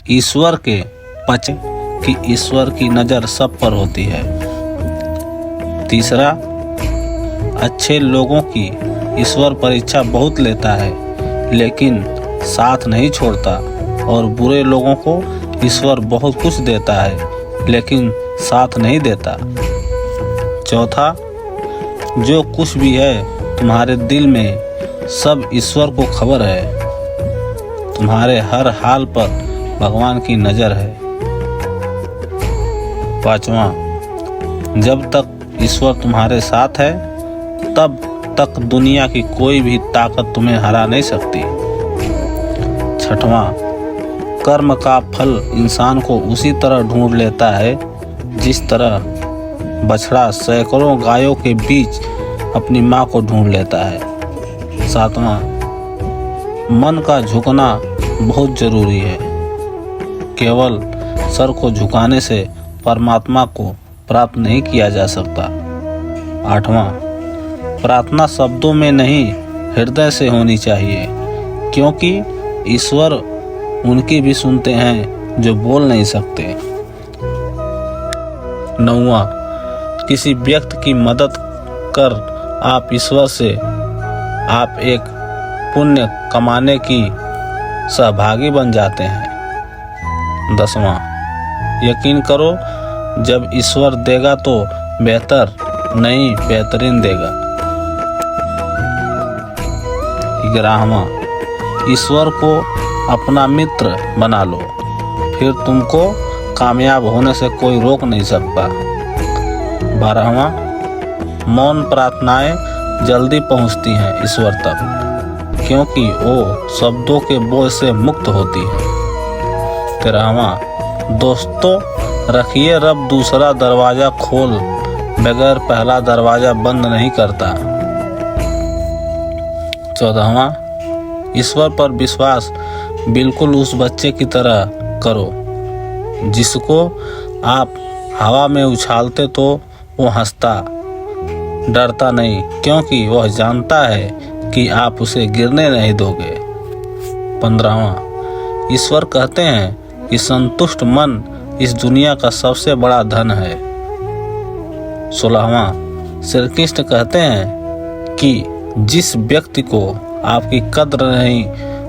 ईश्वर के पच कि ईश्वर की नज़र सब पर होती है। तीसरा, अच्छे लोगों की ईश्वर परीक्षा बहुत लेता है लेकिन साथ नहीं छोड़ता, और बुरे लोगों को ईश्वर बहुत कुछ देता है लेकिन साथ नहीं देता। चौथा, जो कुछ भी है तुम्हारे दिल में सब ईश्वर को खबर है। तुम्हारे हर हाल पर भगवान की नज़र है। पांचवा, जब तक ईश्वर तुम्हारे साथ है तब तक दुनिया की कोई भी ताकत तुम्हें हरा नहीं सकती। छठवां, कर्म का फल इंसान को उसी तरह ढूंढ लेता है जिस तरह बछड़ा सैकड़ों गायों के बीच अपनी माँ को ढूंढ लेता है। सातवां, मन का झुकना बहुत जरूरी है। केवल सर को झुकाने से परमात्मा को प्राप्त नहीं किया जा सकता। आठवां, प्रार्थना शब्दों में नहीं हृदय से होनी चाहिए, क्योंकि ईश्वर उनकी भी सुनते हैं जो बोल नहीं सकते। नौवां, किसी व्यक्ति की मदद कर आप ईश्वर से आप एक पुण्य कमाने की सहभागी बन जाते हैं। 10वां, यकीन करो जब ईश्वर देगा तो बेहतर नहीं बेहतरीन देगा। 11वां, ईश्वर को अपना मित्र बना लो, फिर तुमको कामयाब होने से कोई रोक नहीं सकता। 12वां, मौन प्रार्थनाएं जल्दी पहुंचती हैं ईश्वर तक, क्योंकि वो शब्दों के बोझ से मुक्त होती है। 13वां, दोस्तों रखिए रब दूसरा दरवाज़ा खोल बगैर पहला दरवाज़ा बंद नहीं करता। 14वां, ईश्वर पर विश्वास बिल्कुल उस बच्चे की तरह करो जिसको आप हवा में उछालते तो वो हंसता, डरता नहीं, क्योंकि वह जानता है कि आप उसे गिरने नहीं दोगे। 15वां, ईश्वर कहते हैं कि संतुष्ट मन इस दुनिया का सबसे बड़ा धन है। 16वां, श्री कृष्ण कहते हैं कि जिस व्यक्ति को आपकी कद्र नहीं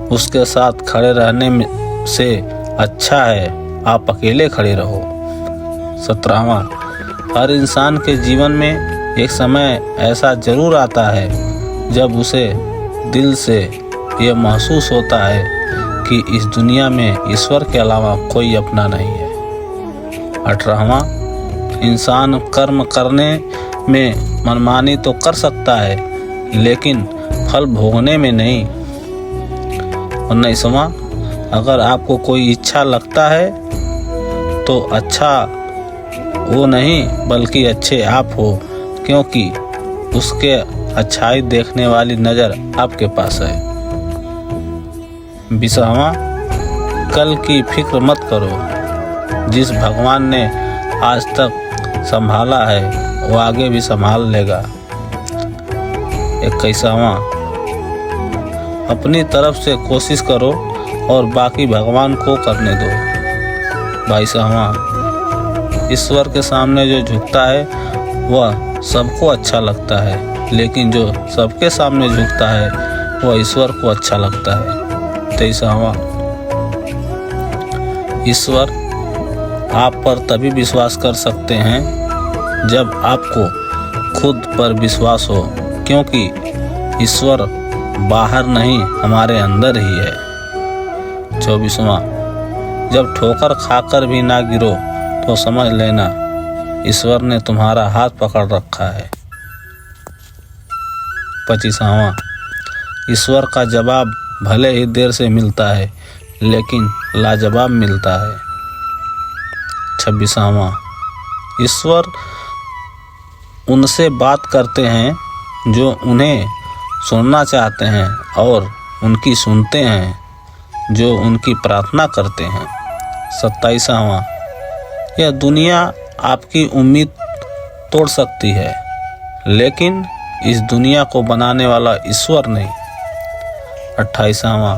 उसके साथ खड़े रहने में से अच्छा है आप अकेले खड़े रहो। 17वां, हर इंसान के जीवन में एक समय ऐसा जरूर आता है जब उसे दिल से यह महसूस होता है कि इस दुनिया में ईश्वर के अलावा कोई अपना नहीं है। 18वां, इंसान कर्म करने में मनमानी तो कर सकता है लेकिन फल भोगने में नहीं। 19वां, अगर आपको कोई इच्छा लगता है तो अच्छा वो नहीं बल्कि अच्छे आप हो, क्योंकि उसके अच्छाई देखने वाली नज़र आपके पास है। 20वां, कल की फिक्र मत करो, जिस भगवान ने आज तक संभाला है वो आगे भी संभाल लेगा। 21वां, अपनी तरफ से कोशिश करो और बाकी भगवान को करने दो। 22वां, ईश्वर के सामने जो झुकता है वह सबको अच्छा लगता है, लेकिन जो सबके सामने झुकता है वह ईश्वर को अच्छा लगता है। 23वां, ईश्वर आप पर तभी विश्वास कर सकते हैं जब आपको खुद पर विश्वास हो, क्योंकि ईश्वर बाहर नहीं हमारे अंदर ही है। 24वां, जब ठोकर खाकर भी ना गिरो तो समझ लेना ईश्वर ने तुम्हारा हाथ पकड़ रखा है। 25वां, ईश्वर का जवाब भले ही देर से मिलता है लेकिन लाजवाब मिलता है। 26वां, ईश्वर उनसे बात करते हैं जो उन्हें सुनना चाहते हैं और उनकी सुनते हैं जो उनकी प्रार्थना करते हैं। 27वां, यह दुनिया आपकी उम्मीद तोड़ सकती है लेकिन इस दुनिया को बनाने वाला ईश्वर नहीं। 28वां,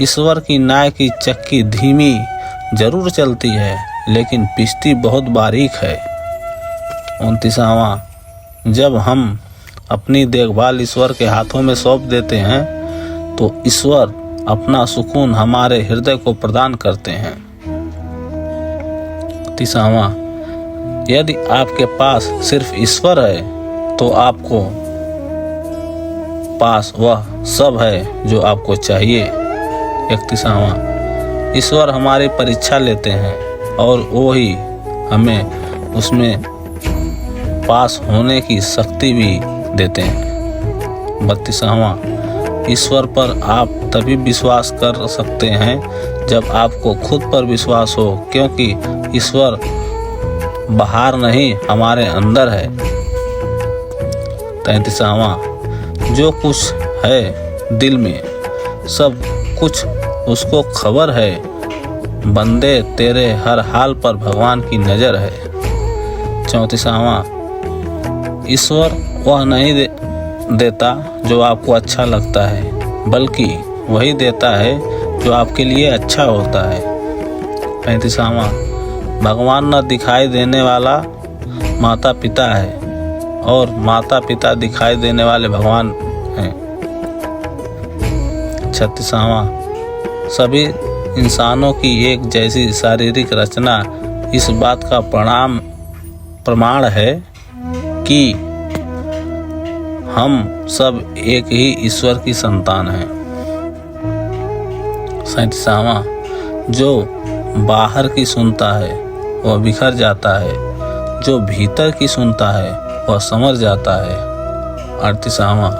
ईश्वर की न्याय की चक्की धीमी जरूर चलती है, लेकिन पिसती बहुत बारीक है। 29वां, जब हम अपनी देखभाल ईश्वर के हाथों में सौंप देते हैं तो ईश्वर अपना सुकून हमारे हृदय को प्रदान करते हैं। 30वां, यदि आपके पास सिर्फ ईश्वर है तो आपको पास वह सब है जो आपको चाहिए। 31वां, ईश्वर हमारी परीक्षा लेते हैं और वो ही हमें उसमें पास होने की शक्ति भी देते हैं। 32वां, ईश्वर पर आप तभी विश्वास कर सकते हैं जब आपको खुद पर विश्वास हो, क्योंकि ईश्वर बाहर नहीं हमारे अंदर है। 33वां, जो कुछ है दिल में सब कुछ उसको खबर है, बंदे तेरे हर हाल पर भगवान की नज़र है। 34वां, ईश्वर वह नहीं देता जो आपको अच्छा लगता है, बल्कि वही देता है जो आपके लिए अच्छा होता है। 35वां, भगवान न दिखाई देने वाला माता पिता है और माता पिता दिखाई देने वाले भगवान हैं। 36वां, सभी इंसानों की एक जैसी शारीरिक रचना इस बात का प्रमाण है कि हम सब एक ही ईश्वर की संतान हैं। 37वां, जो बाहर की सुनता है वह बिखर जाता है, जो भीतर की सुनता है वह समझ जाता है। 38वां,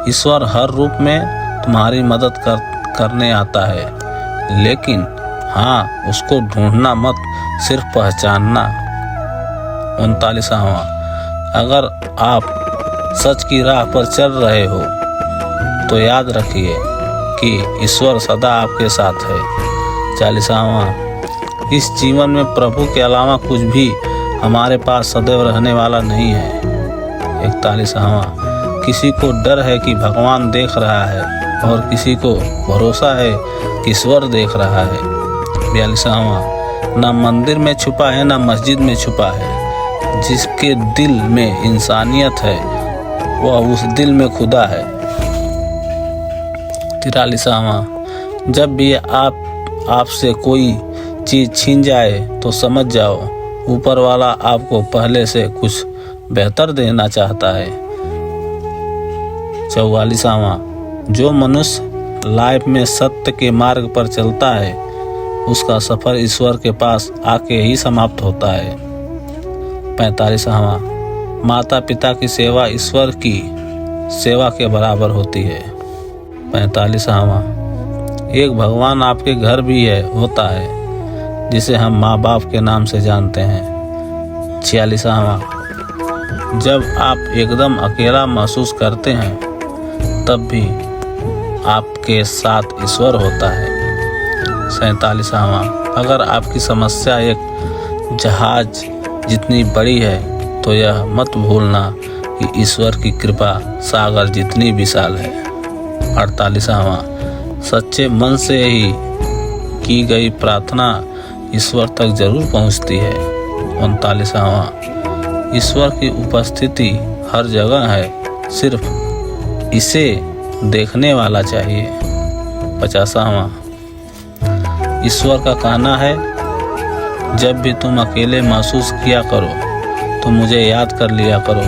ईश्वर हर रूप में तुम्हारी मदद करने आता है, लेकिन हाँ, उसको ढूंढना मत, सिर्फ पहचानना। 39वां, अगर आप सच की राह पर चल रहे हो तो याद रखिए कि ईश्वर सदा आपके साथ है। 40वां, इस जीवन में प्रभु के अलावा कुछ भी हमारे पास सदैव रहने वाला नहीं है। 41वां, किसी को डर है कि भगवान देख रहा है और किसी को भरोसा है कि ईश्वर देख रहा है। 42वां, ना मंदिर में छुपा है ना मस्जिद में छुपा है, जिसके दिल में इंसानियत है वह उस दिल में खुदा है। 43वां, जब भी आपसे कोई चीज़ छीन जाए तो समझ जाओ ऊपर वाला आपको पहले से कुछ बेहतर देना चाहता है। 44वां, जो मनुष्य लाइफ में सत्य के मार्ग पर चलता है उसका सफ़र ईश्वर के पास आके ही समाप्त होता है। 45वां, माता पिता की सेवा ईश्वर की सेवा के बराबर होती है। 45वां, एक भगवान आपके घर भी होता है जिसे हम माँ बाप के नाम से जानते हैं। 46वां, जब आप एकदम अकेला महसूस करते हैं तब भी आपके साथ ईश्वर होता है। 47वां, अगर आपकी समस्या एक जहाज जितनी बड़ी है तो यह मत भूलना कि ईश्वर की कृपा सागर जितनी विशाल है। 48वां, सच्चे मन से ही की गई प्रार्थना ईश्वर तक जरूर पहुंचती है। 39वां, ईश्वर की उपस्थिति हर जगह है, सिर्फ इसे देखने वाला चाहिए। 50वां, ईश्वर का कहना है, जब भी तुम अकेले महसूस किया करो तो मुझे याद कर लिया करो,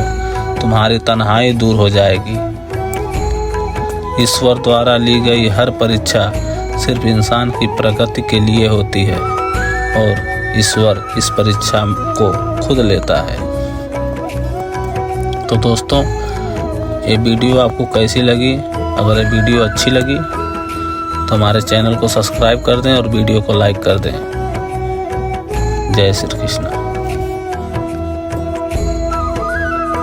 तुम्हारी तन्हाई दूर हो जाएगी। ईश्वर द्वारा ली गई हर परीक्षा सिर्फ इंसान की प्रगति के लिए होती है और ईश्वर इस परीक्षा को खुद लेता है। तो दोस्तों, ये वीडियो आपको कैसी लगी? अगर ये वीडियो अच्छी लगी तो हमारे चैनल को सब्सक्राइब कर दें और वीडियो को लाइक कर दें। जय श्री कृष्ण।